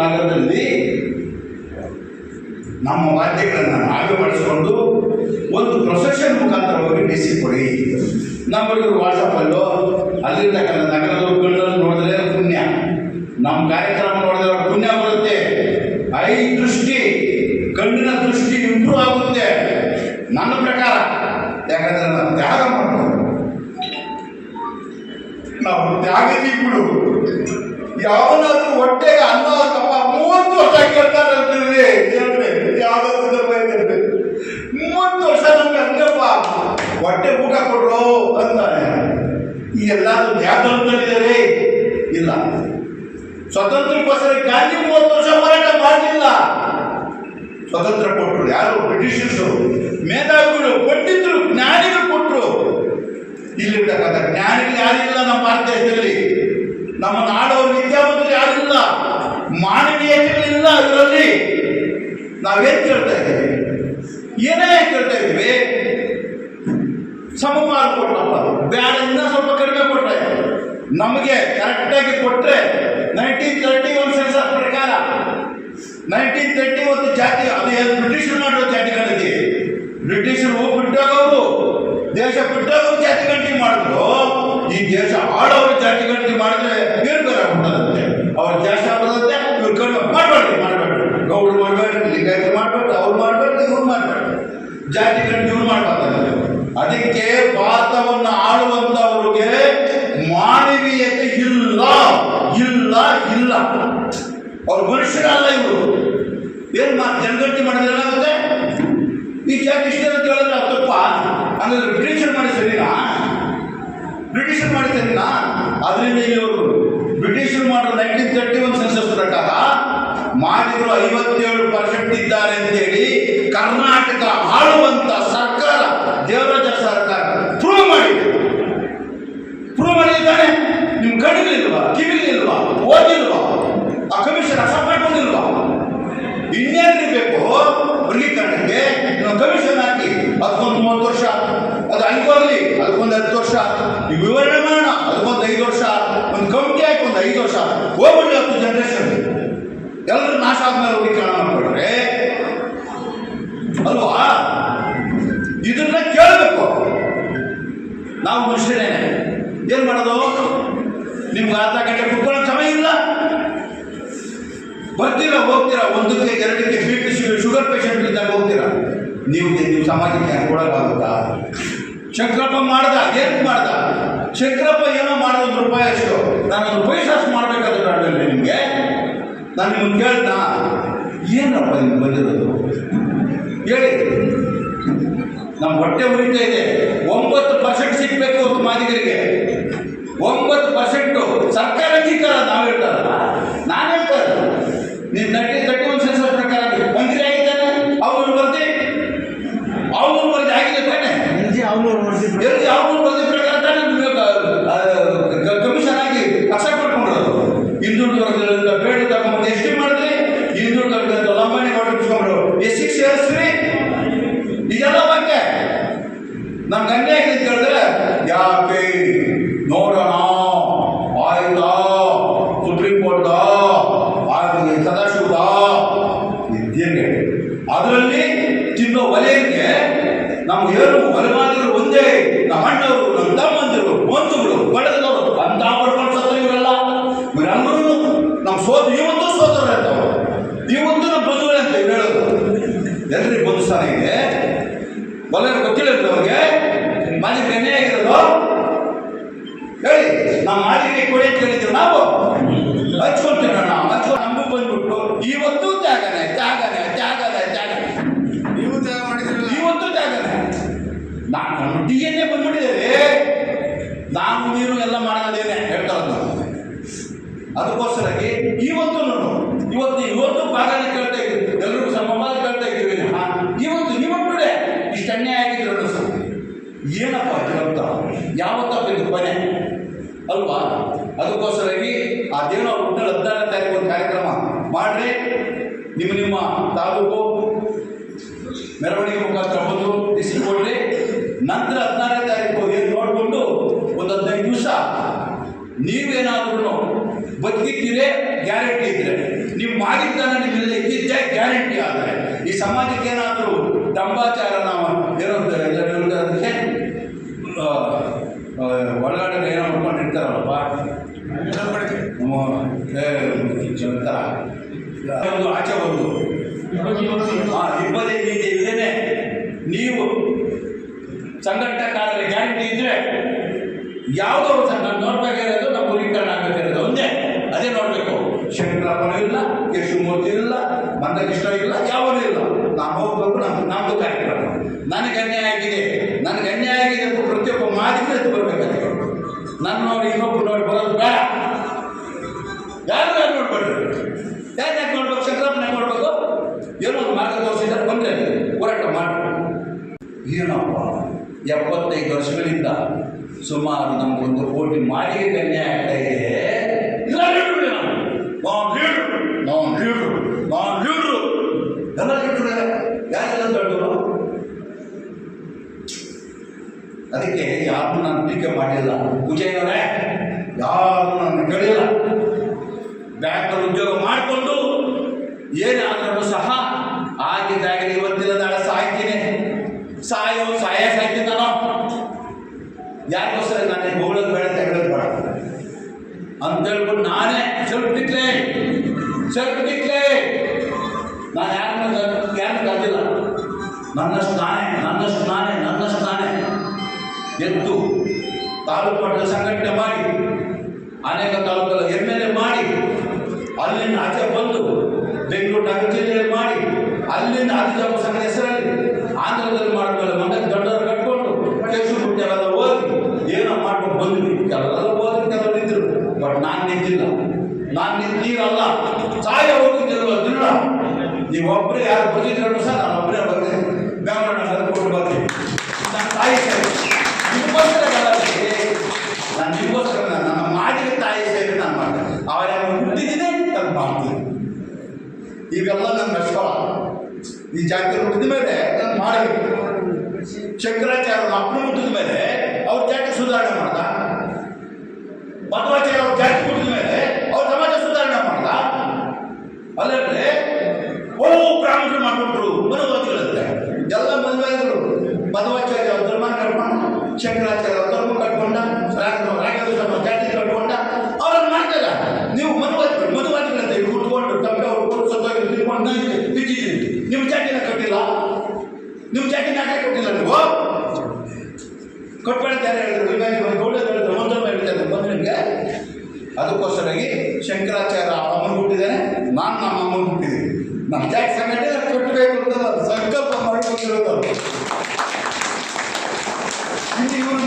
ನಗರದಲ್ಲಿ ನಮ್ಮ ವಾದ್ಯಗಳನ್ನು ನಾವೇ ಬಳಸಿಕೊಂಡು ಒಂದು ಪ್ರೊಸೆಷನ್ ಮುಖಾಂತರ ಹೋಗಿ ಡಿ ಸಿ ಕೊಡಿ. ನಮ್ಮಲ್ಲಿರು ವಾಟ್ಸಪ್ಪಲ್ಲೋ ಅಲ್ಲಿರ್ತಕ್ಕಂಥ ನಗರದವ್ರು ನೋಡಿದ್ರೆ ಪುಣ್ಯ, ನಮ್ಮ ಕಾರ್ಯಕ್ರಮ ನೋಡಿದ್ರೆ ಪುಣ್ಯ ಬರುತ್ತೆ. ಐ ದೃಷ್ಟಿ, ಕಣ್ಣಿನ ದೃಷ್ಟಿ ಇಂಪ್ರೂವ್ ಆಗುತ್ತೆ ನನ್ನ ಪ್ರಕಾರ. ಯಾಕಂದ್ರೆ ನಾವು ತ್ಯಾಗ ಮಾಡ್ಬೋದು, ನಾವು ತ್ಯಾಗದೀಗಳು. ಯಾವನಾದ್ರೂ ಹೊಟ್ಟೆಗೆ ಅನ್ನ ತಪ್ಪ 30 ವರ್ಷ ಕೇಳ್ತಾರೆ ಅಂತೀವಿ, ಯಾವ್ದಾದ್ರು 30 ವರ್ಷ ನಮ್ಗೆ ಹಂಗಪ್ಪ ಹೊಟ್ಟೆ ಊಟ ಕೊಡ್ರು ಅಂತಾನೆ. ಈ ಎಲ್ಲಾದ್ರೂ ತ್ಯಾಗದಲ್ಲಿದ್ದಾರೆ ಇಲ್ಲ. ಸ್ವತಂತ್ರಕ್ಕೋಸ್ಕರ ಗಾಂಧಿ 30 ವರ್ಷ ಹೋರಾಟ ಮಾಡಲಿಲ್ಲ. ಸ್ವತಂತ್ರ ಕೊಟ್ಟರು ಯಾರು? ಬ್ರಿಟಿಷರ್ಸು. ಮೇಧಾವಿಗಳು, ಪಂಡಿತರು, ಜ್ಞಾನಿಗಳು ಕೊಟ್ಟರು. ಇಲ್ಲಿರ್ತಕ್ಕಂಥ ಜ್ಞಾನಿಗಳು ಯಾರಿಲ್ಲ ನಮ್ಮ ಭಾರತ ದೇಶದಲ್ಲಿ. ನಮ್ಮ ನಾಡವರು ವಿದ್ಯಾವಂತರು ಯಾರಿಲ್ಲ, ಮಾನವೀಯತೆಗಳಿಲ್ಲ ಇದರಲ್ಲಿ. ನಾವೇನು ಕೇಳ್ತಾ ಇದ್ದೀವಿ? ಏನೇ ಕೇಳ್ತಾ ಇದ್ದೀವಿ? ಸಮಪಾಲ ಕೊಟ್ಟಪ್ಪ, ಬೇಡ ಇನ್ನೂ ಸ್ವಲ್ಪ ಕಡಿಮೆ ಕೊಟ್ಟರೆ. ನಮಗೆ ಕರೆಕ್ಟಾಗಿ ಕೊಟ್ಟರೆ 1931 ಸೆನ್ಸಸ್ ಪ್ರಕಾರ 1931 ಜಾತಿ, ಅದು ಬ್ರಿಟಿಷರು ಮಾಡೋ ಜಾತಿ ಗಣತಿ. ಬ್ರಿಟಿಷರು ಬಿಟ್ಟೋಗವರು ದೇಶ ಬಿಟ್ಟೋಗವ್ರು ಜಾತಿ ಗಣತಿ ಮಾಡಿದ್ರು. ಈ ದೇಶ ಆಳವರು ಜಾತಿ ಗಣತಿ ಮಾಡಿದ್ರೆ ಬೇರೆ ಬೇರೆ ಆಗ್ಬಿಟ್ಟದಂತೆ. ಅವ್ರ ದೇಶ ಬರುತ್ತೆ, ಇವ್ರು ಕಡಿಮೆ ಮಾಡಬೇಡ್ರಿ. ಗೌಡ್ರು ಮಾಡಬೇಡ್ರಿ, ಲಿಂಗಾಯತರು ಮಾಡಬೇಡ್ರಿ, ಅವ್ರು ಮಾಡಬೇಡ್ರಿ, ಇವ್ರು ಮಾಡಬೇಡ್ರಿ. ಜಾತಿ ಗಣತಿ ಇವ್ರು ಮಾಡಬಾರ್ದು. ಅದಕ್ಕೆ ಭಾರತವನ್ನು ಆಳುವಂತವ್ರಿಗೆ ಮಾನವೀಯತೆ ಇಲ್ಲ ಇಲ್ಲ ಇಲ್ಲ. ಅವ್ರು ಮನುಷ್ಯರಲ್ಲ ಇವರು. ಏನ್ ಜನಗಣತಿ ಮಾಡಿದ್ರೆ ಏನಾಗುತ್ತೆ? ಈ ಜಾತಿ ಇಷ್ಟ ಅಂತ ಹೇಳಿದ್ರೆ ತಪ್ಪ. ಹಂಗಾದ್ರೆ ಬ್ರಿಟಿಷರ್ ಮಾಡಿ ಸರಿನಾ? ಬ್ರಿಟಿಷರ್ ಮಾಡಿ ಸರಿನಾ? ಅದರಿಂದ ಇವರು ಬ್ರಿಟಿಷರು ಮಾಡಿರೋ 1931 ಸೆನ್ಸಸ್ ಪ್ರಕಾರ ಮಾಡಿದ್ರು 57% ಇದ್ದಾರೆ ಅಂತೇಳಿ ಕರ್ನಾಟಕ ಆಳುವಂತ ಸರ್ಕಾರ, ದೇವರಾಜ ಸರ್ಕಾರ ಪ್ರೂವ್ ಮಾಡಿದೆ. ಪ್ರೂವ್ ಮಾಡಿದ್ದಾನೆ. ನಿಮ್ ಕಣ್ಣಿಲ್ವಾ, ಕಿವಿಲಿಲ್ವಾ, ಓದಿಲ್ವಾ? ಆ ಕಮಿಷನ್ ಅಕ್ಸೆಪ್ಟ್ ಮಾಡ್ಕೊಂಡಿಲ್ವಾ? ಇನ್ನೇನು ಬೇಕು ವರ್ಗೀಕರಣಕ್ಕೆ? ಕಮಿಷನ್ ಹಾಕಿ ಅದಕ್ಕೊಂದು 30 ವರ್ಷ, ಅದು 5 ಬರಲಿ, ಅದಕ್ಕೊಂದು 10 ವರ್ಷ, ವಿವರಣೆ ಮಾಡೋಣ, ಅದಕ್ಕೊಂದು 5 ವರ್ಷ, ಒಂದು ಕಮಿಟಿ ಹಾಕಿ ಒಂದು 5 ವರ್ಷ ಹೋಗ್ಬಿಡ್ಲಿ. 10 ಜನರೇಷನ್ ಎಲ್ಲರೂ ನಾಶ ಆದ್ಮೇಲೆ ವರ್ಗೀಕರಣ ಮಾಡ್ಕೊಂಡ್ರೆ ಅಲ್ವಾ? ಇದನ್ನ ಕೇಳಬೇಕು ನಾವು ಮನುಷ್ಯರೇನೆ. ಏನ್ ಮಾಡೋದು? ನಿಮ್ಗೆ ಅರ್ಧ ಗಂಟೆ ಕುತ್ಕೊಳ್ಳೋ ಸಮಯ ಇಲ್ಲ. ಬರ್ತೀರಾ, ಹೋಗ್ತೀರಾ, 1ಕ್ಕೆ 2ಕ್ಕೆ BP ಶುಗರ್ ಪೇಷಂಟ್ ಇದ್ದಾಗ ಹೋಗ್ತೀರಾ. ನೀವು ಸಮಾಜಕ್ಕೆ ಕೊಡೋಕ್ಕಾಗುತ್ತಾ? ಶಂಕರಪ್ಪ ಮಾಡ್ದ, ಏನು ಮಾಡ್ದ? ಶಂಕರಪ್ಪ ಏನೋ ಮಾಡೋದು ₹1 ಅಷ್ಟು. ನಾನು ಒಂದು ಪೈಸಾಸ್ ಮಾಡ್ಬೇಕಾದ್ರೆ ಆಡಲಿಲ್ಲ ನಿಮಗೆ. ನಾನು ನಿಮ್ಮನ್ನು ಕೇಳ್ತಾ, ಏನಪ್ಪ ನಿಮ್ಗೆ ಬಂದಿರೋದು ಹೇಳಿ. ನಮ್ಮ ಹೊಟ್ಟೆ ಉರಿತಾ ಇದೆ. 9% ಸಿಗ್ಬೇಕು ಇವತ್ತು ಮಾದಿಗರಿಗೆ. 9% ಸರ್ಕಾರ ಅಧಿಕಾರ ನಾವು ಹೇಳ್ತಾರಲ್ಲ, ನಾನು ಹೇಳ್ತಾರೆ. ನೀವು 1931 ಸೆನ್ಸಸ್ ಪ್ರಕಾರ ಮಂತ್ರಿ ಆಗಿದ್ದಾನೆ, ಅವ್ರು ಬರ್ದಿ ಆಗಿದೆ ತಾನೆ. ಅವ್ರು ಬರ್ದಿ ಪ್ರಕಾರ ತಾನೆ ಕಮಿಷನ್ ಆಗಿ ಅಕ್ಸೆಪ್ಟ್ ಮಾಡ್ಕೊಂಡ್ರು. ಹಿಂದುಳಿದ ವರ್ಗದಿಂದ ಬೇಡ ತಗೊಂಡು ಎಷ್ಟು ಮಾಡಿದ್ರಿ? ಹಿಂದುಳಿದ ವರ್ಗದಿಂದ ಲಂಬಾಣಿ ಮಾಡಿಸ್ಕೊಂಡ್ರು. ಎಷ್ಟು ಸೇರಿಸ್ರಿ? ಇದೆಲ್ಲ ಬಗ್ಗೆ ನಮ್ಗೆ ಅನ್ಯಾಯ ಅಂತ ಹೇಳಿದ್ರೆ ಯಾಕೆ ನೋಡೋಣ, ಆಯ್ತಾ ಸುಪ್ರೀಂ ಕೋರ್ಟ್ ಸದಾಶಿವದ ಇದ್ದೇನೆ. ಅದರಲ್ಲಿ ತಿನ್ನೋ ವಲಯಕ್ಕೆ ನಮ್ಮ ಏನು ವಲಮಾದಿಗಳು ಒಂದೇ. ನಮ್ಮ ಅಣ್ಣವರು, ನಮ್ಮ ತಮ್ಮಂದಿರು, ಬಂಧುಗಳು, ಬಡದವರು ಅಂತ ಪಡ್ಕೊಂಡು ಸತ್ತರು ಇವರೆಲ್ಲ. ಇವರೆಲ್ಲರೂ ನಮ್ಮ ಇವತ್ತು ಸೋದರ ಅಂತವ್ರು, ಇವತ್ತು ನಮ್ಮ ಬಂಧುಗಳೇ ಅಂತ ಇವ್ರು ಹೇಳೋದು. ಎಲ್ರಿಗೆ ಬಂಧು ಸ್ಥಾನ ಇದೆ. ವಲಯ ಗೊತ್ತಿಲ್ಲ ಅವ್ರಿಗೆ ಮಾಲಿಗೆ ಅನ್ಯಾಯ ಆಗಿರೋದು ಹೇಳಿ. ನಮ್ಮ ಮಾಲಿಗೆ ಕೊಡಿ ಅಂತ ಹೇಳಿದ್ರು, ನಾವು ಹಚ್ಕೊಳ್ತೀವಿ. ನಮಗೂ ಬಂದ್ಬಿಟ್ಟು ಇವತ್ತು ತ್ಯಾಗನೆ ತ್ಯಾಗನೆ ತ್ಯಾಗನೆ ತ್ಯಾಗನೆ. ನೀವು ತ್ಯಾಗ ಮಾಡಿದ್ರಲ್ಲ, ಇವತ್ತು ತ್ಯಾಗನೆ. ನಮ್ಮ DNA ಬಂದ್ಬಿಟ್ಟಿದ್ದೇವೆ. ನಾವು ನೀರು ಎಲ್ಲ ಮಾಡೋದೇನೆ ಹೇಳ್ತಾರದು. ಅದಕ್ಕೋಸ್ಕರಾಗಿ ಇವತ್ತು ಭಾಗನೆ ಕೇಳ್ತಾ ಇದ್ದೀವಿ, ಎಲ್ಲರಿಗೂ ಸಮಮಾನ ಕೇಳ್ತಾ ಇದ್ದೀವಿ. ಇವತ್ತು ಇಷ್ಟು ಅನ್ಯಾಯ ಆಗಿದ್ರು ಏನಪ್ಪ ಅಂತ ಯಾವತ್ತಪ್ಪ ಇದು ಕೊನೆ ಅಲ್ವಾ? ಅದಕ್ಕೋಸ್ಕರಾಗಿ ಆ ದೇವರ ಹುಟ್ಟಲ್ಲಿ 16ನೇ ತಾರೀಕು ಒಂದು ಕಾರ್ಯಕ್ರಮ ಮಾಡ್ರಿ. ನಿಮ್ಮ ತಾಲೂಕು ಮೆರವಣಿಗೆ ಮುಖಾಂತರ ಬಂದು ಡಿಸ್ಟ್ರಿಕ್ಟ್ ಕೊಡ್ರಿ. ನಂತರ 16ನೇ ತಾರೀಕು ಏನು ನೋಡಿಕೊಂಡು ಒಂದು 15 ದಿವಸ ನೀವೇನಾದ್ರೂ ಬದುಕಿದ್ದೀರೇ ಗ್ಯಾರಂಟಿ ಇದ್ರೆ ನೀವು ಮಾಡಿದ್ದಾನೆ ನಿಮ್ಮೆಲ್ಲ ಇದ್ದಿದ್ದೇ ಗ್ಯಾರಂಟಿ. ಆದರೆ ಈ ಸಮಾಜಕ್ಕೆ ಏನಾದರೂ ದಂಬಾಚಾರ ನಾವು ಏನೋ ಅದಕ್ಕೆ ಒಳಗಡೆ ಏನೋ ಮಾಡ್ಕೊಂಡಿರ್ತಾರಲ್ಲಪ್ಪ ಒಂದು ಆಚೆ ಒಂದು ಇಬ್ಬರೇ ನೀತಿ ಇದೇನೆ. ನೀವು ಸಂಘಟನೆಕಾರರ ಗ್ಯಾರಂಟಿ ಇದ್ರೆ ಯಾವುದೋ ಒಂದು ನಾವು ನೋಡ್ಬೇಕಾಗಿರೋದು ನಮ್ಮ ವರ್ಗೀಕರಣ ಆಗಬೇಕಾಗಿರೋದು ಒಂದೇ, ಅದೇ ನೋಡಬೇಕು. ಶಂಕರಪ್ಪನೂ ಇಲ್ಲ, ಕೇಶವಮೂರ್ತಿ ಇಲ್ಲ, ಮಂದಕೃಷ್ಣ ಇಲ್ಲ, ಯಾವನೂ ಇಲ್ಲ. ನಾವು ಹೋಗ್ಬೇಕು, ನಮ್ಮದು ಕಾರ್ಯಕ್ರಮ. ನನಗೆ ಅನ್ಯಾಯ ಆಗಿದೆ ಅಂತ ಪ್ರತಿಯೊಬ್ಬ ಮಾತಿಗೆ ಎದ್ದು ಬರಬೇಕಾದ್ರೆ ನನ್ನ ನೋಡಿ ಇನ್ನೊಬ್ಬರು ನೋಡಿ ಬರೋದು ಬೇಡ. ಯಾರು ನೋಡ್ಬೇಡ್ರಿ. ಯಾಕೆ ನೋಡ್ಬೇಕು? ಶಂಕರಪ್ಪನ ನೋಡ್ಬೇಕು. ಏನೋ ಒಂದು ಮಾರ್ಗ ತೋರಿಸಿದ್ದಾರೆ, ಬಂದರೆ ಹೋರಾಟ ಮಾಡಿ. ಏನಪ್ಪ 75 ವರ್ಷಗಳಿಂದ ಸುಮಾರು ನಮಗೊಂದು ಕೋಟಿ ಮಾಲಿಗೆ ಅನ್ಯಾಯ ಆಗ್ತಾ ಇದೆ. ಇಲ್ಲ ಲೀಡ್ರು ಎಲ್ಲ ಲೀಡ್ರು ಯಾರೆಲ್ಲ ದೊಡ್ಡವರು. ಅದಕ್ಕೆ ಯಾರು ನಾನು ಟೀಕೆ ಮಾಡಿಲ್ಲ. ವಿಜಯನವರೇ ಯಾರು ನನ್ನ ಕೇಳಿಲ್ಲ. ಬ್ಯಾಂಕಲ್ಲಿ ಉದ್ಯೋಗ ಮಾಡಿಕೊಂಡು ಏನಾದರೂ ಸಹ ಆಗಿದ್ದಾಗಲಿ ಇವತ್ತಿನ ನಾಳೆ ಸಾಯ್ತೀನಿ, ಸಾಯ್ತೀನಿ ನಾನು. ಯಾರಿಗೋಸ್ಕರ ನಾನೇ ಹೋಗೋದು ಬೇಡ, ತೆಗೊಳ್ಳೋದು ಬೇಡ ಅಂತ ಹೇಳ್ಬಿಟ್ಟು ನಾನೇ ಸೆಲ್ಫ್ ಡಿಕ್ಲೇರ್ ನಾನು ಯಾರನ್ನು ಕರೆದಿಲ್ಲ. ನನ್ನಷ್ಟು ನಾನೇ ಎದ್ದು ತಾಲೂಕು ಮಟ್ಟದ ಸಂಘಟನೆ ಮಾಡಿ, ಅನೇಕ ತಾಲೂಕಲ್ಲಿ MLA ಮಾಡಿ, ಅಲ್ಲಿಂದ ಆಚೆ ಬಂದು ಬೆಂಗಳೂರು ನಗರ ಜಿಲ್ಲೆಯಲ್ಲಿ ಮಾಡಿ, ಅಲ್ಲಿಂದ ಆದಿಜಾಪ ಸಂಘದ ಹೆಸರಲ್ಲಿ ಆಂಧ್ರದಲ್ಲಿ ಮಾಡಿದ್ಮೇಲೆ ಮನೆಗೆ ದೊಡ್ಡವರು ಕಟ್ಕೊಂಡು ಕೇಶವಮೂರ್ತಿ ಎಲ್ಲ ಓದಿ ಏನೋ ಮಾಡ್ಕೊಂಡು ಬಂದ್ವಿ. ಕೆಲವೆಲ್ಲ ಓದಿ ಕೆಲವರು ನಿಂತರು, ಬಟ್ ನಾನು ನಿಂತಿಲ್ಲ. ನಾನು ನಿಂತೀರಲ್ಲ, ಸಾಯ ಹೋಗಿದ್ದಿರಲ್ಲ ದಿನ. ನೀವೊಬ್ಬರೇ ಯಾರು ಬಂದಿದ್ರು ಸಹ ನಾನು ಒಬ್ಬರೇ ಬರ್ತೀನಿ. ಬೆಂಗಳೂರು ನಗರ ಕೊಟ್ಟು ಬರ್ತೀನಿ. ನಾನು ತಾಯಿ ನಿಮಗೋಸ್ಕರ ನಾನು ನಿಮಗೋಸ್ಕರ ನನ್ನ ಮಾಡಿಗೆ ತಾಯಿ ಸೇರಿ ನಾನು ಮಾಡ್ತೇನೆ. ಅವರ ಹುಟ್ಟಿದ್ದೀನಿ ನಾನು ಮಾಡ್ತೀನಿ. ಇವೆಲ್ಲ ನನ್ನ ನಡ್ಸ್ಕೊಳ. ಈ ಜಾತಿ ಹುಟ್ಟಿದ ಮೇಲೆ ನಾನು ಮಾಡಬೇಕು. ಶಂಕರಾಚಾರ್ಯ ಅಪ್ಪನ ಹುಟ್ಟಿದ ಮೇಲೆ ಅವ್ರ ಜಾತಿ ಸುಧಾರಣೆ ಮಾಡ್ದ. ಮಧ್ವಾಚಾರ್ಯ ಅವ್ರ ಜಾತಿ ಹುಟ್ಟಿದ ಮೇಲೆ ಅವ್ರ ಸಮಾಜ ಸುಧಾರಣೆ ಮಾಡ್ದ. ಅಲ್ಲೇ ಬ್ರಾಹ್ಮಣರು ಮಾಡ್ಕೊಂಡ್ರು ಮನುವಾದಿಗಳಂತೆ ಎಲ್ಲ ಮದುವೆಗಳು. ಮಧ್ವಾಚಾರ್ಯ ಅವ್ರ ಧರ್ಮ ಕಟ್ಕೊಂಡ, ಶಂಕರಾಚಾರ್ಯ ಅವ್ರ ಧರ್ಮ ಕಟ್ಕೊಂಡ, ರಾಘವೇಂದ್ರ ಜಾತಿ ಕಟ್ಕೊಂಡ. ಅವ್ರನ್ನ ಮಾಡ್ತಾರ. ನೀವು ಮನುವಾದಿಗಳಂತೆ ಉಟ್ಕೊಂಡು ತಪ್ಪೆ ಹುಡ್ಕೊಂಡು ಸತ್ತೋಗಿ ತಿಳ್ಕೊಂಡು ಬಿಟ್ಟಿದ್ದೀರಿ. ನಿಮ್ಮ ಜಾತಿನ ಕಟ್ಟಿಲ್ಲ, ನಿಮ್ಮ ಜಾತಿನ ಯಾಕೆ ಕೊಟ್ಟಿಲ್ಲ? ನೀವು ಕೊಟ್ಬೇಡ್ತಾರೆ ಹೇಳಿದ್ರು, ಗೌಡ ಹೇಳಿದ್ರು, ಒಂದೊಂದು ಹೇಳ್ತಾರೆ ಬಂದ್ರಿಗೆ. ಅದಕ್ಕೋಸ್ಕರಾಗಿ ಶಂಕರಾಚಾರ್ಯ ಅಮ್ಮನ ಹುಟ್ಟಿದ್ದೇನೆ, ನಾನು ನಮ್ಮ ಅಮ್ಮನ ಹುಟ್ಟಿದ್ದೀನಿ. ನಮ್ಮ ಜಾತಿ ಸಂಘಟನೆ ಕಟ್ಟಬೇಕು ಅಂತ ಸಂಕಲ್ಪ ಮಾಡಿಕೊಂಡಿರೋದು. ಇವರು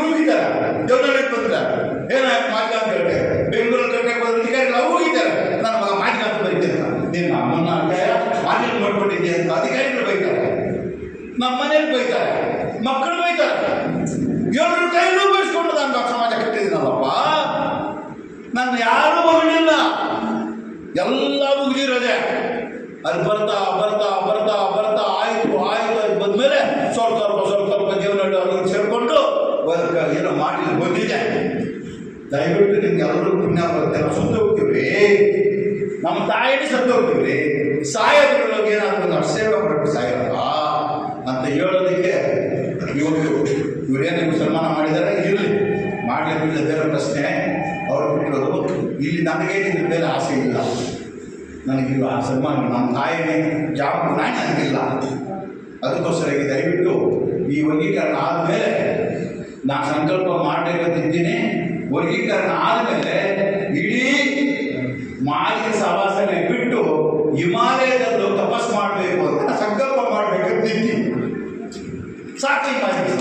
ಹೋಗಿದ್ದಾರೆ, ದೇವನಹಳ್ಳಿಗೆ ಬಂದಿದ್ದಾರೆ. ಏನಾಯ್ತು ಮಾತಿಗೆ ಅಂತ ಹೇಳ್ತಾರೆ. ಬೆಂಗಳೂರಲ್ಲಿ ಕಟ್ಟಕ್ಕೆ ಬಂದ ಅಧಿಕಾರಿಗಳು ಅವ್ರು ಹೋಗಿದ್ದಾರೆ. ನನ್ನ ಮಗ ಮಾತಿಗೆ ಅಂತ ಬರೀತಾರೆ. ನೀನು ನಮ್ಮನ್ನ ಮಾತಿಗೆ ಮಾಡ್ಕೊಂಡಿದ್ದೆ ಅಂತ ಅಧಿಕಾರಿಗಳು ಬೈತಾರೆ, ನಮ್ಮ ಮನೇಲಿ ಬೈತಾರೆ, ಮಕ್ಕಳು ಬೈತಾರೆ. ಎಲ್ಲರೂ ಕೈಲೂ ಬಯಸ್ಕೊಂಡು ನಾನು ಸಮಾಜ ಕಟ್ಟಿದ್ದೀನಲ್ಲಪ್ಪ. ನನ್ನ ಯಾರೂ ಹೊಗಳಿಲ್ಲ, ಎಲ್ಲ ಮುಗಿದಿರೋದೆ. ಅದು ಬರ್ತಾ ಆಯ್ತು ಬಂದ್ಮೇಲೆ ಸ್ವಲ್ಪ ದೇವನಹಳ್ಳಿ ಅವ್ರಿಗೆ ಸೇರಿಕೊಂಡು ಏನೋ ಮಾಡಿ ಬಂದಿದೆ. ದಯವಿಟ್ಟು ನಿಮ್ಗೆ ಎಲ್ಲರೂ ಪುಣ್ಯ ಬರುತ್ತೆ. ನಾವು ಸತ್ತು ಹೋಗ್ತೀವ್ರಿ, ನಮ್ಮ ತಾಯಿನೇ ಸತ್ತು ಹೋಗ್ತೀವ್ರಿ. ಸಾಯೋದ್ರೊಳಗೆ ಏನಾದರೂ ನಾವು ಸೇವೆ ಮಾಡಬೇಕು ಸಾಯಲ್ಲ ಅಂತ ಹೇಳೋದಕ್ಕೆ ಇವರೇನು ಸನ್ಮಾನ ಮಾಡಿದ್ದಾರೆ. ಇರಲಿ, ಮಾಡಲಿಕ್ಕೆ ಬೇರೆ ಪ್ರಶ್ನೆ ಅವರು ಬಿಟ್ಟಿರೋದು. ಇಲ್ಲಿ ನನಗೇನಿದ್ರ ಮೇಲೆ ಆಸೆ ಇಲ್ಲ. ನನಗಿಲ್ಲ ಆ ಸನ್ಮಾನ. ನಮ್ಮ ತಾಯಿನೇ ಜಾಬ್ ನನಗಿಲ್ಲ. ಅದಕ್ಕೋಸ್ಕರ ದಯವಿಟ್ಟು ಈ ವರ್ಗೀಕರಣ ಆದಮೇಲೆ ನಾನು ಸಂಕಲ್ಪ ಮಾಡಬೇಕಂತಿದ್ದೀನಿ. ವರ್ಗೀಕರಣ ಆದಮೇಲೆ ಇಡೀ ಮಾಲಿನ್ಯ ಸವಾಸನೆ ಬಿಟ್ಟು ಹಿಮಾಲಯದಲ್ಲೂ ತಪಸ್ ಮಾಡಬೇಕು ಅಂತ ಸಂಕಲ್ಪ ಮಾಡಬೇಕಂತಿದ್ದೀನಿ. ಸಾಕು ಮಾಲಿನ್ಯ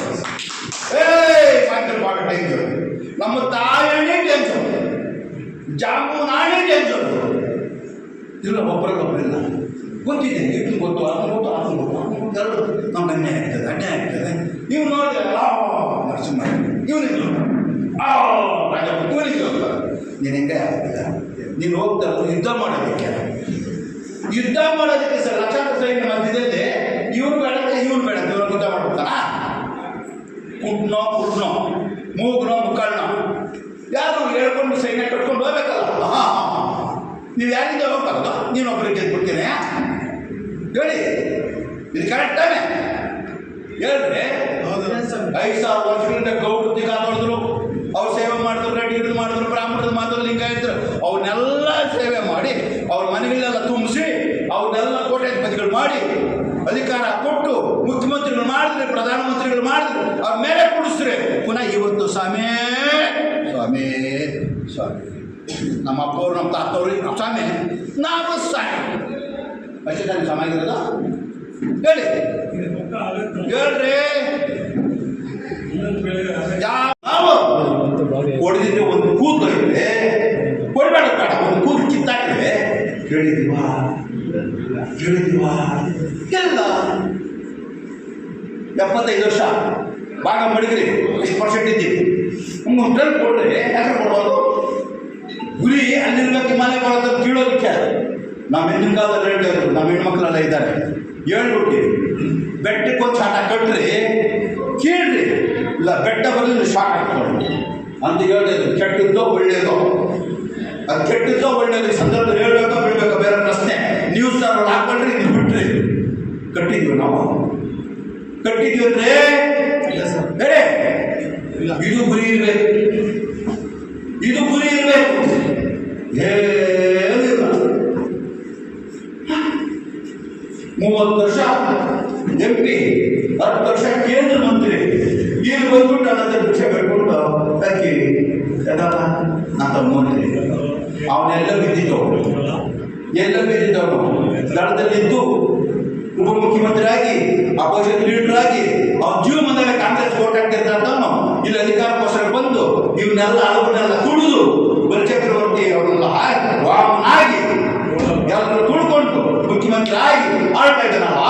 ಮಾತ್ರ ಭಾಳ ಟೆನ್ಷನ್. ನಮ್ಮ ತಾಯನೇ ಟೆನ್ಷನ್, ಜಾಮೂನಾನೇ ಟೆನ್ಷನ್. ಇಲ್ಲ ಒಬ್ಬರಿಗೊಬ್ಬರಿಲ್ಲ ಗೊತ್ತಿದೆ. ಇದು ಗೊತ್ತು, ಅದನ್ನು ಗೊತ್ತು ಎರಡು ನಮ್ಗೆ ಅನ್ಯಾಯ ಆಗ್ತದೆ. ನೀವು ನೋಡಿದ್ರೆ ನರಸಿಂಹ ಇವನಿಗೆ ನೀನು ಹೆಂಗೆ ಆಗ್ತದೆ. ನೀನು ಹೋಗ್ತಾ ಯುದ್ಧ ಮಾಡೋದಕ್ಕೆ ಸರ್ ಲಕ್ಷಾಂತರ ಸೈನ್ಯ ಮಧ್ಯದಲ್ಲಿ ಇವನು ಬೇಡ ಇವ್ರು ಯುದ್ಧ ಮಾಡ್ಬಿಡ್ತಾನ. ಕುಟ್ನೋ ಮೂಗ್ನೋ ಮುಕ್ಕಳ್ನೋ ಯಾರು ಹೇಳ್ಕೊಂಡು ಸೈನ್ಯ ಕಟ್ಕೊಂಡು ಹೋಗ್ಬೇಕಲ್ಲ. ನೀವು ಯಾರಿಂದ ಹೋಗ್ಬಾರ್ದು? ನೀನೊಬ್ಬರಿಗೆ ಗೆದ್ಬಿಡ್ತೀನಿ ಹೇಳಿ, ಇದು ಕರೆಕ್ಟ್ ತಾನೆ? ಹೇಳ್ರಿ. 5,000 ವರ್ಷಗಳಿಂದ ಗೌಡ್ರು ತಿಕ್ಕ ನೋಡಿದ್ರು, ಅವ್ರು ಸೇವೆ ಮಾಡಿದ್ರು, ರೆಡ್ಡಿಗಳು ಮಾಡಿದ್ರು, ಬ್ರಾಹ್ಮಣರು ಮಾಡಿದ್ರು, ಲಿಂಗಾಯತರು, ಅವ್ರನ್ನೆಲ್ಲ ಸೇವೆ ಮಾಡಿ ಅವ್ರ ಮನೆಗಳನ್ನೆಲ್ಲ ತುಂಬಿಸಿ ಅವ್ರನ್ನೆಲ್ಲ ಕೋಟ್ಯಾಧಿಪತಿಗಳು ಮಾಡಿ ಅಧಿಕಾರ ಕೊಟ್ಟು ಮುಖ್ಯಮಂತ್ರಿಗಳು ಮಾಡಿದ್ರೆ, ಪ್ರಧಾನಮಂತ್ರಿಗಳು ಮಾಡಿದ್ರು, ಅವ್ರ ಮೇಲೆ ಕುಡಿಸ್ರೆ ಪುನಃ ಇವತ್ತು ಸ್ವಾಮಿ ಸ್ವಾಮಿ ಸ್ವಾಮಿ ನಮ್ಮ ಅಪ್ಪವ್ರು ನಮ್ಮ ತಾತವ್ರು ಸ್ವಾಮಿ ನಾವು ಸ್ವಾಮಿ ಅಷ್ಟೇ ತಾನೆ ಸಮಾಗಿರೋದ? ಹೇಳಿ ಹೇಳ್ರಿ. ನಾವು ಕೊಡದಿದ್ರೆ ಒಂದು ಕೂದಲಿವೆ, ಕೊಡಬೇಡ ಬೇಡ, ಒಂದು ಕೂದಲು ಕಿತ್ತಾಕಿವೆ. ಹೇಳಿದೀವಾ ಹೇಳಿದೀವಾ? ಎಲ್ಲ 75 ವರ್ಷ ಭಾಗ ಮಡಗ್ರಿ, ಎಷ್ಟು ಪರ್ಸೆಂಟ್ ಇದ್ದೀವಿ? ಒಂದು ಟನ್ ಕೊಡ್ರಿ, ಯಾಕೆ ಕೊಡ್ಬೋದು? ಗುರಿ ಅಲ್ಲಿರ್ಬೇಕು, ಹಿಮಾಲಯ ಪರ್ವತ ಕೀಳೋದಕ್ಕೆ. ನಾವು ಹಿಂದಿನ ಕಾಲದಲ್ಲಿ ಹೇಳ್ತೇವೆ, ನಮ್ಮ ಹೆಣ್ಮಕ್ಳೆಲ್ಲ ಇದ್ದಾರೆ, ಹೇಳ್ಬಿಡ್ತೀವಿ ಬೆಟ್ಟಕ್ಕೊಂದು ಶಾಟ ಕಟ್ರಿ ಕೀಳ್ರಿ, ಇಲ್ಲ ಬೆಟ್ಟ ಬರಲಿಲ್ಲ ಶಾಟ್ ಹಾಕ್ಕೊಳ್ಳಿ ಅಂತ ಹೇಳಿದ್ರು. ಕೆಟ್ಟದ್ದೋ ಒಳ್ಳೇದೋ? ಅದು ಕೆಟ್ಟದ್ದೋ ಒಳ್ಳೇದು? ಈ ಸಂದರ್ಭದಲ್ಲಿ ಹೇಳ್ಬೇಕೋ ಬಿಡ್ಬೇಕೋ ಬೇರೆ ಪ್ರಶ್ನೆ. ನ್ಯೂಸ್ ಅವ್ರು ಹಾಕೊಂಡ್ರಿ, ಇದು ಬಿಟ್ರಿ. ಕಟ್ಟಿದ್ವಿ ನಾವು, ಕಟ್ಟಿದ್ವಿ ಅಂದ್ರೆ ಬೇರೆ. ಇದು ಗುರಿ ಇರಬೇಕು, ಇದು ಗುರಿ ಇರಬೇಕು. ಏನಿಲ್ಲ 30 ವರ್ಷ MP, 10 ವರ್ಷ ಕೇಂದ್ರ ಮಂತ್ರಿ, ಈಗ ಬಂದ್ಬಿಟ್ಟು ನನ್ನ ಭಿಕ್ಷೆ ಕಟ್ಕೊಂಡು ಅಕ್ಕಿ ಅದಪ್ಪ ಅಂತ ಮಂತ್ರಿ. ಅವನೆಲ್ಲ ಬಿದ್ದಿದ್ದವನು, ಎಲ್ಲ ಬಿದ್ದಿದ್ದವನು ದಳದಲ್ಲಿದ್ದು ಉಪಮುಖ್ಯಮಂತ್ರಿ ಆಗಿ, ಅಪೋಸಿಷನ್ ಲೀಡರ್ ಆಗಿ, ಅವನ ಜೀವನದಾಗ ಕಾಂಗ್ರೆಸ್ ಓಟ್ ಹಾಕ್ತಿರ್ತವನು. ಇಲ್ಲಿ ಅಧಿಕಾರಕ್ಕೋಸ್ಕರ ಬಂದು ಇವನ್ನೆಲ್ಲ ಅಳವನ್ನೆಲ್ಲ ತುಳಿದು ಬಲಚಕ್ರವರ್ತಿ ಅವರೆಲ್ಲ ವಾಮನಾಗಿ ಎಲ್ಲರೂ ತುಳ್ಕೊಂಡು ಮುಖ್ಯಮಂತ್ರಿ ಆಗಿ ಆಳ್ತಾ ಇದ್ದಾನಲ್ಲ,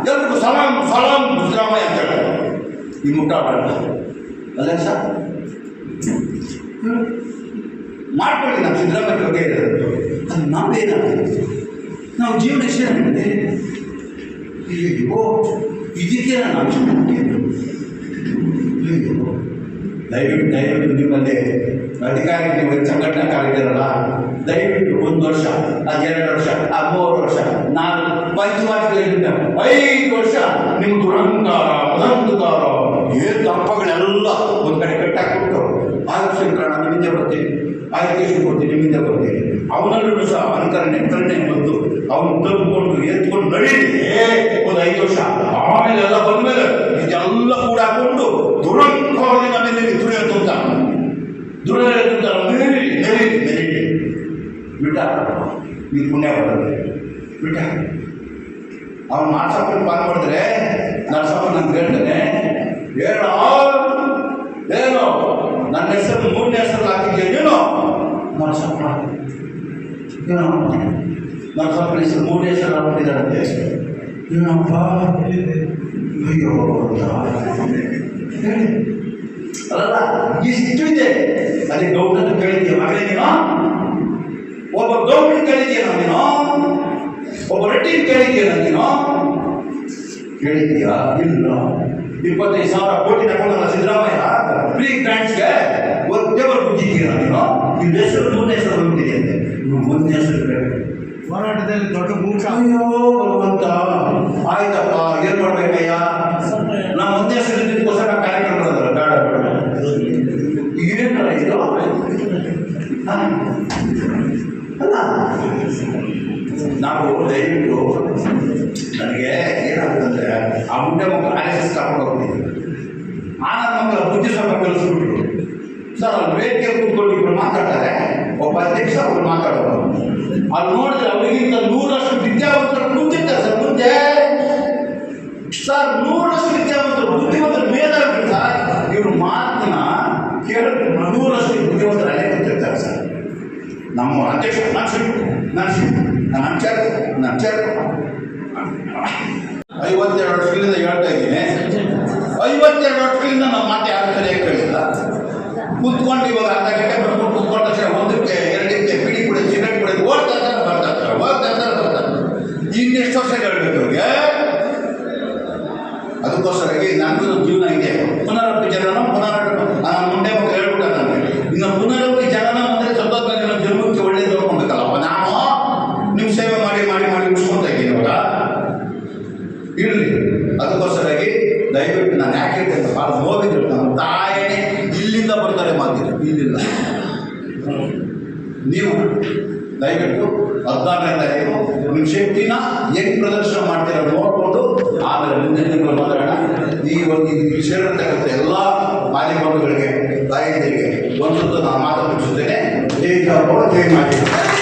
ಎಲ್ರಿಗೂ ಸಲಾಂ ಸಲಾಂ ಸಿದ್ದರಾಮಯ್ಯ ಅಂತ ಹೇಳ್ತಾರೆ. ಈ ಮುಟ್ಟಾಟ ಅಲ್ಲ ಸರ್? ಮಾಡ್ಕೊಳ್ಳಿ. ನಾವು ಸಿದ್ದರಾಮಯ್ಯ ಬಗ್ಗೆ ಇರೋದು ಅದು ನಾವೇನಾಗುತ್ತೆ, ನಾವು ಜೀವನ ಎಷ್ಟೇ ಅಯ್ಯೋ ಇದಕ್ಕೆ ನಾವು ದಯವಿಟ್ಟು ನಿಮ್ಮಲ್ಲಿ ಅಧಿಕಾರಿ, ನೀವು ಸಂಘಟನಾಕಾರಿದ್ದೀರಲ್ಲ, ದಯವಿಟ್ಟು 1 ವರ್ಷ, 2 ವರ್ಷ, 3 ವರ್ಷ, 4 ಪಂಚವಾರ್ಷಗಳಿಂದ 5 ವರ್ಷ ನಿಮ್ಮ ದುರಂಕಾರ ಮದಂಕಾರ ಏನು ತಪ್ಪಗಳೆಲ್ಲ ಒಂದು ಕಡೆ ಕಟ್ಟಾಕ್ಬಿಟ್ಟು ಆಯುಷ್ಯಕರಣ ನಿಮ್ಮಿಂದ ಬರ್ತೀವಿ, ಆಯುಷ್ಯ ಕೊಡ್ತೀವಿ, ನಿಮ್ಮಿಂದ ಬರ್ತೀವಿ. ಅವನಲ್ಲೂ ಸಹ ಅನುಕರಣೆ ಬಂದು ಅವನು ತಲುಪಿಕೊಂಡು ಎತ್ಕೊಂಡು ನಡೀಲಿ ಒಂದು 5 ವರ್ಷ. ಆಮೇಲೆ ಎಲ್ಲ ಬಂದ್ಮೇಲೆ ಇದೆಲ್ಲ ಕೂಡ ಹಾಕೊಂಡು ದುರಂಕಾರದಿಂದ ಮೇಲೆ ದುರಿಯಂತ ಮೆರಿಟಿ ಬಿಟ್ಟ ನೀವು ಪುಣ್ಯ ಬರ್ತದೆ. ಬಿಟ್ಟ ಅವ್ನು ನರಸಪ್ಪನ ಪಾನ್ ಮಾಡಿದ್ರೆ ನರಸಪ್ಪ ನಾನು ಕೇಳ್ತೇನೆ, ಏನೋ ನನ್ನ ಹೆಸರು 3ನೇ ಹೆಸರು ಹಾಕಿದ್ಯಾ ನೀನು? ನರಸಪ್ಪ ಏನೋ ನರಸಪ್ಪನ ಹೆಸರು 3ನೇ ಹೆಸರು ಹಾಕ್ಬಿಟ್ಟಿದ್ದಾರಂತೆ. ಏನಪ್ಪ ಅಯ್ಯೋ ಅಲ್ಲ, ಇಷ್ಟು ಇದೆ. ಅಲ್ಲಿ ಗೌಡನ್ನು ಕೇಳಿದ್ಯ ಮಗಳೇ ನೀನು? ಒಬ್ಬ ಗೌಡನ ಕೇಳಿದ್ಯೇನೋ ನೀನು? ಒಬ್ಬ ರೆಡ್ಡಿನ ಕೇಳಿದ್ಯೇನೋ ನೀನು? ಕೇಳಿದ್ಯಾ? ಇಲ್ಲ. 25,000 ಕೋಟಿ ತಗೊಂಡಲ್ಲ ಸಿದ್ದರಾಮಯ್ಯ ಫ್ರೀ ಗ್ರಾಂಟ್ಸ್ಗೆ, ದೇವರು ಬುದ್ಧಿದ್ದೀರ ನೀನು? ನಿಮ್ಮ ಹೆಸರು 3ನೇ ಹೆಸರು ಬಂದಿದೆ ಅಂತೆ. ನೀವು 1ನೇ ಹೆಸರು ಹೋರಾಟದಲ್ಲಿ ದೊಡ್ಡ ಮೂರ್ಖ. ಅಯ್ಯೋ ಭಗವಂತ, ಆಯ್ತಪ್ಪ ಏನ್ ಮಾಡ್ಬೇಕಯ್ಯ? ನಾವು 1ನೇ ಹೆಸರು ಇದಕ್ಕೋಸ್ಕರ ಕಾರ್ಯಕ್ರಮ ಮಾಡೋದಲ್ಲ, ಬೇಡ ಏನಲ್ಲ ಇದು ಅಲ್ಲ. ನಾವು ದಯವಿಟ್ಟು ನನಗೆ ಏನಾಗುತ್ತಂದ್ರೆ ಆ ಮುಂದೆ ಮಕ್ಕಳು RSS ಕರ್ಕೊಂಡು ಹೋಗ್ತಿದ್ವಿ. ನನ್ನ ಮಕ್ಕಳ ಬುದ್ಧಿ ಸ್ವಲ್ಪ ಕಲಿಸ್ಬಿಟ್ರು. ಸರ್ ಅಲ್ಲಿ ವೇದಿಕೆ ಕೂತ್ಕೊಂಡು ಇಬ್ಬರು ಮಾತಾಡ್ತಾರೆ, ಒಬ್ಬ ಅಧ್ಯಕ್ಷ ಒಬ್ಬರು ಮಾತಾಡೋದು. ಅಲ್ಲಿ ನೋಡಿದ್ರೆ ಅವರಿಗಿಂತ 100ರಷ್ಟು ವಿದ್ಯಾವಂತರು ಕೂತಿರ್ತಾರೆ ಸರ್ ಮುಂದೆ. ಸರ್ 100ರಷ್ಟು ವಿದ್ಯಾವಂತರು ಬುದ್ಧಿವಂತರು ಮೇಧಾವಿಗಳು ಸರ್. ಇವರು ಮಾತನ್ನ ಕೇಳಿ 100ರಷ್ಟು ಬುದ್ಧಿವಂತರು ಅಲ್ಲೇ ಕೂತಿರ್ತಾರೆ ಸರ್. ನಮ್ಮ ಅಧ್ಯಕ್ಷ ನಾನು 52 ವರ್ಷಗಳಿಂದ ಹೇಳ್ತಾ ಇದ್ದೀನಿ. 52 ವರ್ಷಗಳಿಂದ ನಮ್ಮ ಮಾತು ಯಾರು ಸರಿಯಾಗಿ ಕೇಳಿಲ್ಲ. ಕೂತ್ಕೊಂಡು ಇವಾಗ ಅರ್ಧ ಗಂಟೆ ಬರ್ಕೊಂಡು ಕೂತ್ಕೊಂಡ ತಕ್ಷಣ 1ಕ್ಕೆ 2ಕ್ಕೆ ಬಿಡಿ ಕುಡಿ ಸಿಗರೇಟ್ ಕುಡಿದು ಓಡ್ತಾ ಇದ್ದಾರೆ, ಬರ್ತಾರೆ. ಇನ್ನೆಷ್ಟು ವರ್ಷ ಹೇಳ್ಬೇಕು ಅವ್ರಿಗೆ? ಅದಕ್ಕೋಸ್ಕರಾಗಿ ನನಗೂ ಜೀವನ ಇದೆ. ಪುನರಪಿ ಜನನ ಮುಂದೆ ಮಕ್ಕಳು ಹೇಳ್ಬಿಟ್ಟ ನನಗೆ, ಇನ್ನು ಪುನರಪಿ ಜನನ ಅಂದರೆ ಸತ್ತೋದ್ಮೇಲೆ ಜನ್ಮಕ್ಕೆ ಒಳ್ಳೇದು ನೋಡ್ಕೊಬೇಕಲ್ಲಪ್ಪ ನಾವು. ದಯವಿಟ್ಟು ನಾನು ಯಾಕೆ ಹೇಳ್ತೇನೆ ಅಂತ ಭಾಳ ನೋವಿದ್ರು. ನಮ್ಮ ತಾಯನೇ ಇಲ್ಲಿಂದ ಬರ್ತಾರೆ ಮಾತಿದ್ರು, ಇಲ್ಲಿಂದ. ನೀವು ದಯವಿಟ್ಟು 14ನೇ ತಾರೀಕು ನಿಮ್ಮ ಶಕ್ತಿನ ಹೆಂಗೆ ಪ್ರದರ್ಶನ ಮಾಡ್ತೀರ ನೋಡಿಕೊಂಡು ಆಮೇಲೆ ಮುಂದಿನ ಮಾತಾಡೋಣ. ಈ ಒಂದು ಸೇರಿರ್ತಕ್ಕಂಥ ಎಲ್ಲ ಮಾಧ್ಯಮಗಳಿಗೆ ತಾಯಂದಿರಿಗೆ ಒಂದು ನಾನು ಮಾತು ಮುಗಿಸುತ್ತೇನೆ. ಜೈ ಜಾಬೋ ಜೈ ಮಾಧ್ಯಮ.